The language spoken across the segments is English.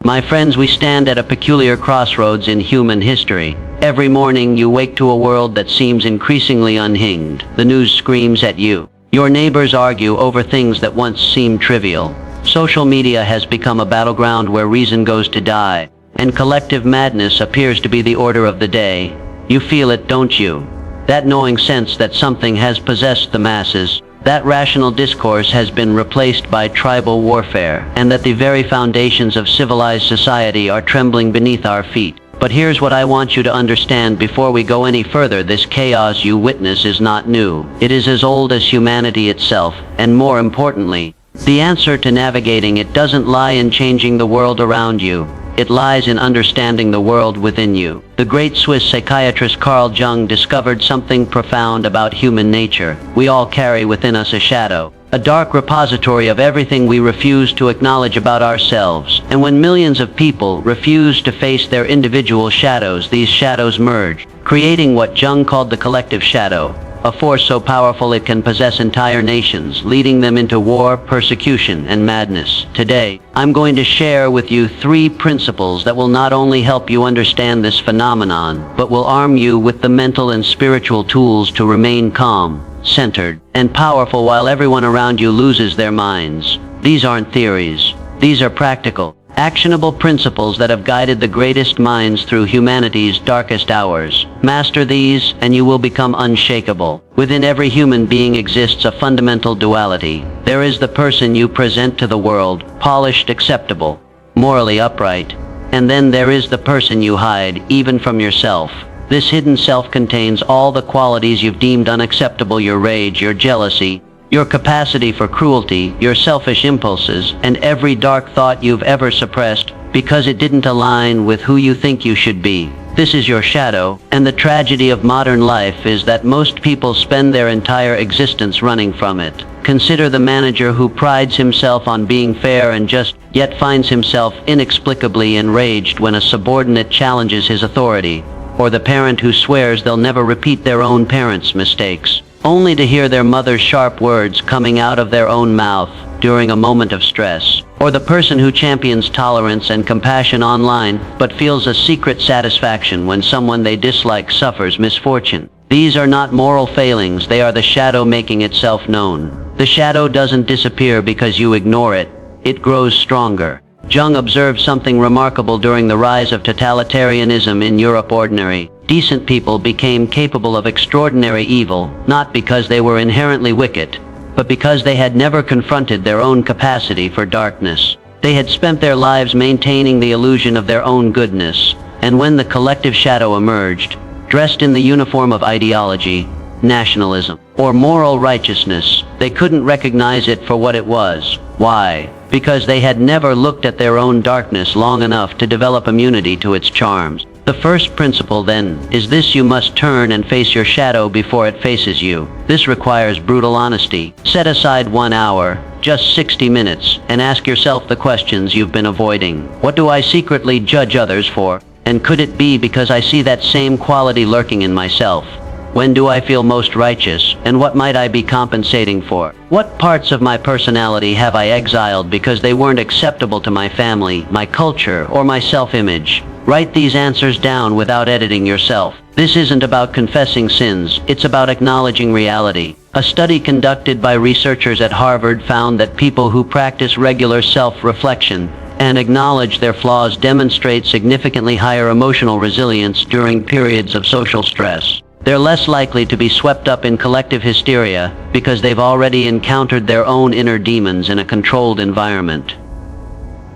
My friends, we stand at a peculiar crossroads in human history. Every morning you wake to a world that seems increasingly unhinged. The news screams at you. Your neighbors argue over things that once seemed trivial. Social media has become a battleground where reason goes to die, and collective madness appears to be the order of the day. You feel it, don't you? That gnawing sense that something has possessed the masses, that rational discourse has been replaced by tribal warfare, and that the very foundations of civilized society are trembling beneath our feet. But here's what I want you to understand before we go any further. This chaos you witness is not new. It is as old as humanity itself, and more importantly, the answer to navigating it doesn't lie in changing the world around you. It lies in understanding the world within you. The great Swiss psychiatrist Carl Jung discovered something profound about human nature. We all carry within us a shadow, a dark repository of everything we refuse to acknowledge about ourselves. And when millions of people refuse to face their individual shadows, these shadows merge, creating what Jung called the collective shadow, a force so powerful it can possess entire nations, leading them into war, persecution, and madness. Today, I'm going to share with you 3 principles that will not only help you understand this phenomenon, but will arm you with the mental and spiritual tools to remain calm, centered, and powerful while everyone around you loses their minds. These aren't theories. These are practical, actionable principles that have guided the greatest minds through humanity's darkest hours. Master these, and you will become unshakable. Within every human being exists a fundamental duality. There is the person you present to the world, polished, acceptable, morally upright. And then there is the person you hide, even from yourself. This hidden self contains all the qualities you've deemed unacceptable: your rage, your jealousy, your capacity for cruelty, your selfish impulses, and every dark thought you've ever suppressed because it didn't align with who you think you should be. This is your shadow, and the tragedy of modern life is that most people spend their entire existence running from it. Consider the manager who prides himself on being fair and just, yet finds himself inexplicably enraged when a subordinate challenges his authority, or the parent who swears they'll never repeat their own parents' mistakes, only to hear their mother's sharp words coming out of their own mouth during a moment of stress. Or the person who champions tolerance and compassion online, but feels a secret satisfaction when someone they dislike suffers misfortune. These are not moral failings, they are the shadow making itself known. The shadow doesn't disappear because you ignore it, it grows stronger. Jung observed something remarkable during the rise of totalitarianism in Europe. Ordinary, decent people became capable of extraordinary evil, not because they were inherently wicked, but because they had never confronted their own capacity for darkness. They had spent their lives maintaining the illusion of their own goodness, and when the collective shadow emerged, dressed in the uniform of ideology, nationalism, or moral righteousness, they couldn't recognize it for what it was. Why? Because they had never looked at their own darkness long enough to develop immunity to its charms. The first principle, then, is this: you must turn and face your shadow before it faces you. This requires brutal honesty. Set aside 1 hour, just 60 minutes, and ask yourself the questions you've been avoiding. What do I secretly judge others for? And could it be because I see that same quality lurking in myself? When do I feel most righteous, and what might I be compensating for? What parts of my personality have I exiled because they weren't acceptable to my family, my culture, or my self-image? Write these answers down without editing yourself. This isn't about confessing sins, it's about acknowledging reality. A study conducted by researchers at Harvard found that people who practice regular self-reflection and acknowledge their flaws demonstrate significantly higher emotional resilience during periods of social stress. They're less likely to be swept up in collective hysteria because they've already encountered their own inner demons in a controlled environment.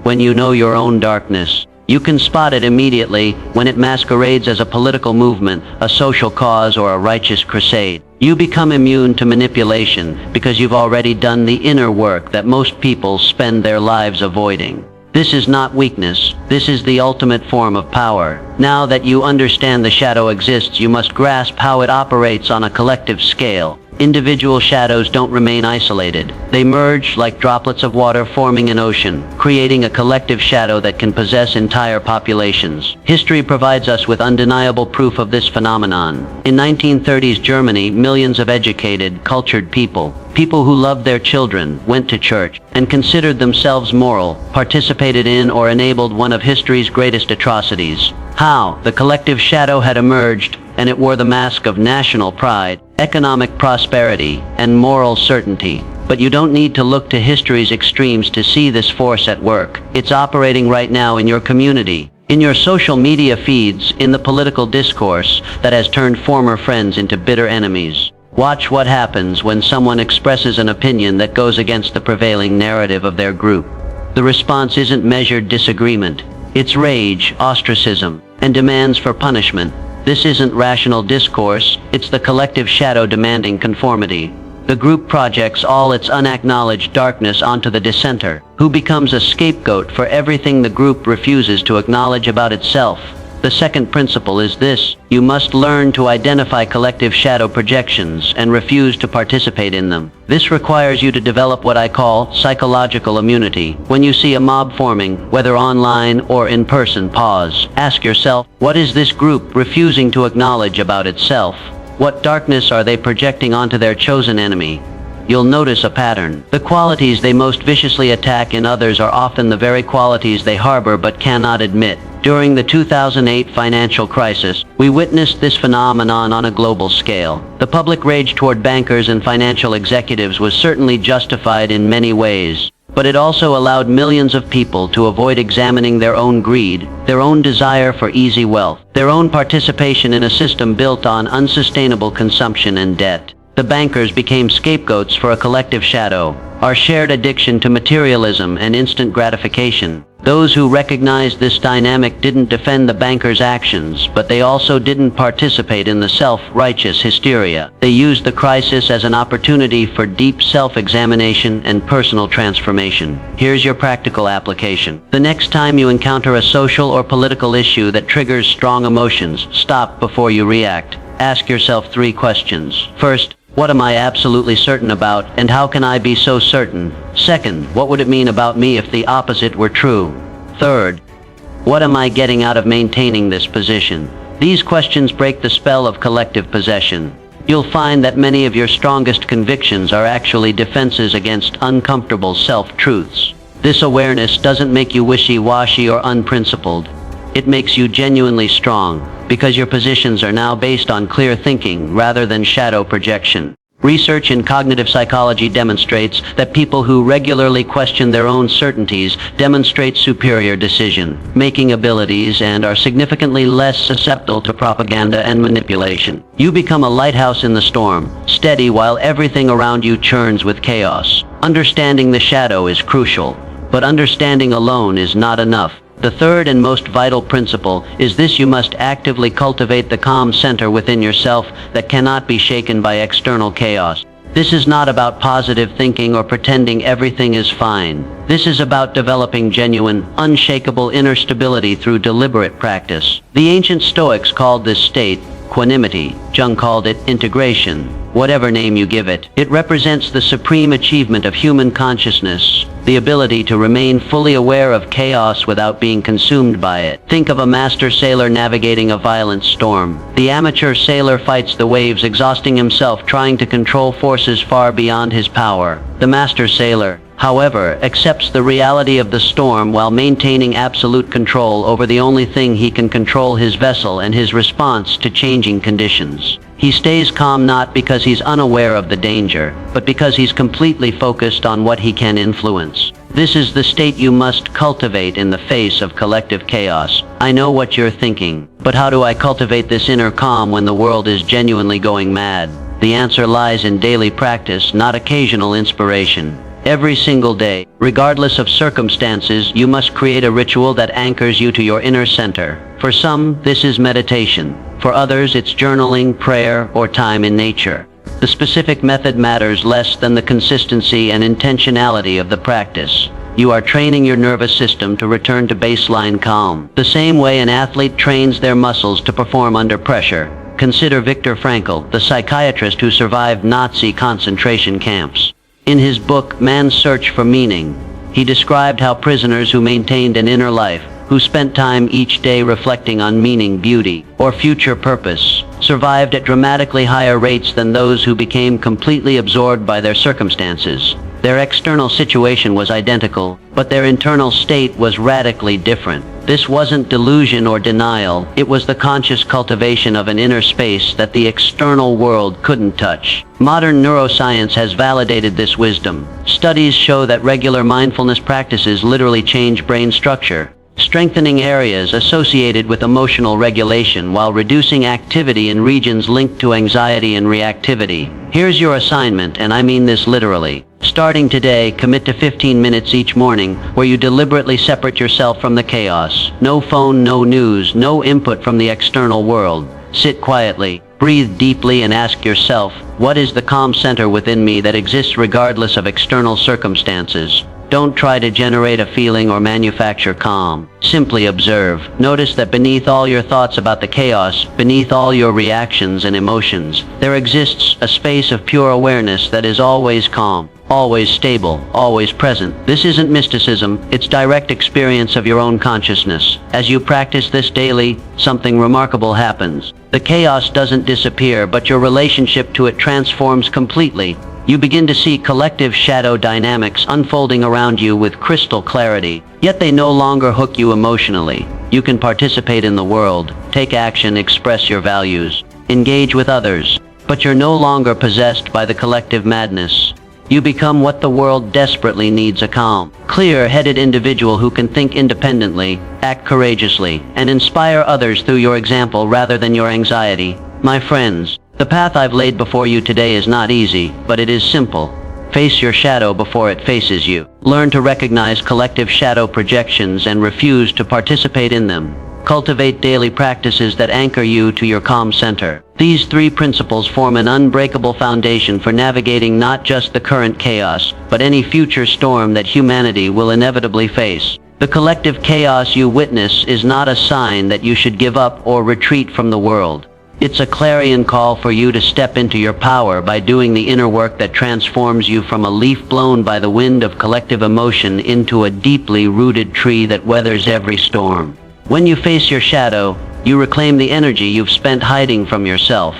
When you know your own darkness, you can spot it immediately when it masquerades as a political movement, a social cause, or a righteous crusade. You become immune to manipulation because you've already done the inner work that most people spend their lives avoiding. This is not weakness, this is the ultimate form of power. Now that you understand the shadow exists, you must grasp how it operates on a collective scale. Individual shadows don't remain isolated. They merge like droplets of water forming an ocean, creating a collective shadow that can possess entire populations. History provides us with undeniable proof of this phenomenon. In 1930s Germany, millions of educated, cultured people People who loved their children, went to church, and considered themselves moral, participated in or enabled one of history's greatest atrocities. How? The collective shadow had emerged, and it wore the mask of national pride, economic prosperity, and moral certainty. But you don't need to look to history's extremes to see this force at work. It's operating right now in your community, in your social media feeds, in the political discourse that has turned former friends into bitter enemies. Watch what happens when someone expresses an opinion that goes against the prevailing narrative of their group. The response isn't measured disagreement. It's rage, ostracism, and demands for punishment. This isn't rational discourse, it's the collective shadow demanding conformity. The group projects all its unacknowledged darkness onto the dissenter, who becomes a scapegoat for everything the group refuses to acknowledge about itself. The second principle is this: you must learn to identify collective shadow projections and refuse to participate in them. This requires you to develop what I call psychological immunity. When you see a mob forming, whether online or in person, pause. Ask yourself, what is this group refusing to acknowledge about itself? What darkness are they projecting onto their chosen enemy? You'll notice a pattern. The qualities they most viciously attack in others are often the very qualities they harbor but cannot admit. During the 2008 financial crisis, we witnessed this phenomenon on a global scale. The public rage toward bankers and financial executives was certainly justified in many ways, but it also allowed millions of people to avoid examining their own greed, their own desire for easy wealth, their own participation in a system built on unsustainable consumption and debt. The bankers became scapegoats for a collective shadow, our shared addiction to materialism and instant gratification. Those who recognized this dynamic didn't defend the bankers' actions, but they also didn't participate in the self-righteous hysteria. They used the crisis as an opportunity for deep self-examination and personal transformation. Here's your practical application. The next time you encounter a social or political issue that triggers strong emotions, stop before you react. Ask yourself 3 questions. First, what am I absolutely certain about, and how can I be so certain? Second, what would it mean about me if the opposite were true? Third, what am I getting out of maintaining this position? These questions break the spell of collective possession. You'll find that many of your strongest convictions are actually defenses against uncomfortable self-truths. This awareness doesn't make you wishy-washy or unprincipled. It makes you genuinely strong, because your positions are now based on clear thinking rather than shadow projection. Research in cognitive psychology demonstrates that people who regularly question their own certainties demonstrate superior decision-making abilities and are significantly less susceptible to propaganda and manipulation. You become a lighthouse in the storm, steady while everything around you churns with chaos. Understanding the shadow is crucial, but understanding alone is not enough. The third and most vital principle is this: you must actively cultivate the calm center within yourself that cannot be shaken by external chaos. This is not about positive thinking or pretending everything is fine. This is about developing genuine, unshakable inner stability through deliberate practice. The ancient Stoics called this state equanimity. Jung called it integration. Whatever name you give it, it represents the supreme achievement of human consciousness, the ability to remain fully aware of chaos without being consumed by it. Think of a master sailor navigating a violent storm. The amateur sailor fights the waves, exhausting himself trying to control forces far beyond his power. The master sailor, however, accepts the reality of the storm while maintaining absolute control over the only thing he can control: his vessel and his response to changing conditions. He stays calm not because he's unaware of the danger, but because he's completely focused on what he can influence. This is the state you must cultivate in the face of collective chaos. I know what you're thinking, but how do I cultivate this inner calm when the world is genuinely going mad? The answer lies in daily practice, not occasional inspiration. Every single day, regardless of circumstances, you must create a ritual that anchors you to your inner center. For some, this is meditation. For others, it's journaling, prayer, or time in nature. The specific method matters less than the consistency and intentionality of the practice. You are training your nervous system to return to baseline calm, the same way an athlete trains their muscles to perform under pressure. Consider Viktor Frankl, the psychiatrist who survived Nazi concentration camps. In his book, Man's Search for Meaning, he described how prisoners who maintained an inner life, who spent time each day reflecting on meaning, beauty, or future purpose, survived at dramatically higher rates than those who became completely absorbed by their circumstances. Their external situation was identical, but their internal state was radically different. This wasn't delusion or denial, it was the conscious cultivation of an inner space that the external world couldn't touch. Modern neuroscience has validated this wisdom. Studies show that regular mindfulness practices literally change brain structure, strengthening areas associated with emotional regulation while reducing activity in regions linked to anxiety and reactivity. Here's your assignment, and I mean this literally. Starting today, commit to 15 minutes each morning where you deliberately separate yourself from the chaos. No phone, no news, no input from the external world. Sit quietly, breathe deeply, and ask yourself, what is the calm center within me that exists regardless of external circumstances? Don't try to generate a feeling or manufacture calm. Simply observe. Notice that beneath all your thoughts about the chaos, beneath all your reactions and emotions, there exists a space of pure awareness that is always calm, always stable, always present. This isn't mysticism, it's direct experience of your own consciousness. As you practice this daily, something remarkable happens. The chaos doesn't disappear, but your relationship to it transforms completely. You begin to see collective shadow dynamics unfolding around you with crystal clarity, yet they no longer hook you emotionally. You can participate in the world, take action, express your values, engage with others, but you're no longer possessed by the collective madness. You become what the world desperately needs: a calm, clear-headed individual who can think independently, act courageously, and inspire others through your example rather than your anxiety. My friends, the path I've laid before you today is not easy, but it is simple. Face your shadow before it faces you. Learn to recognize collective shadow projections and refuse to participate in them. Cultivate daily practices that anchor you to your calm center. These three principles form an unbreakable foundation for navigating not just the current chaos, but any future storm that humanity will inevitably face. The collective chaos you witness is not a sign that you should give up or retreat from the world. It's a clarion call for you to step into your power by doing the inner work that transforms you from a leaf blown by the wind of collective emotion into a deeply rooted tree that weathers every storm. When you face your shadow, you reclaim the energy you've spent hiding from yourself.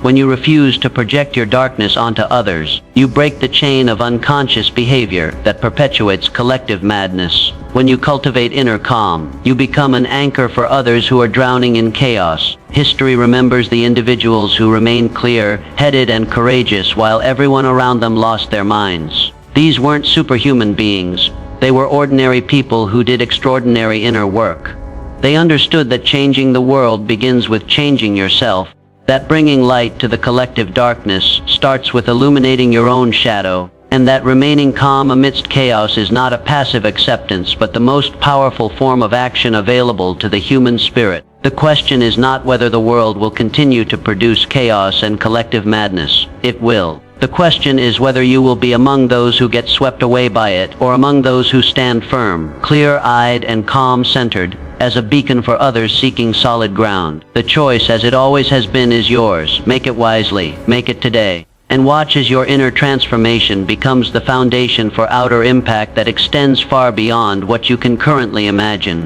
When you refuse to project your darkness onto others, you break the chain of unconscious behavior that perpetuates collective madness. When you cultivate inner calm, you become an anchor for others who are drowning in chaos. History remembers the individuals who remained clear-headed and courageous while everyone around them lost their minds. These weren't superhuman beings. They were ordinary people who did extraordinary inner work. They understood that changing the world begins with changing yourself, that bringing light to the collective darkness starts with illuminating your own shadow, and that remaining calm amidst chaos is not a passive acceptance but the most powerful form of action available to the human spirit. The question is not whether the world will continue to produce chaos and collective madness. It will. The question is whether you will be among those who get swept away by it, or among those who stand firm, clear-eyed and calm-centered, as a beacon for others seeking solid ground. The choice, as it always has been, is yours. Make it wisely. Make it today. And watch as your inner transformation becomes the foundation for outer impact that extends far beyond what you can currently imagine.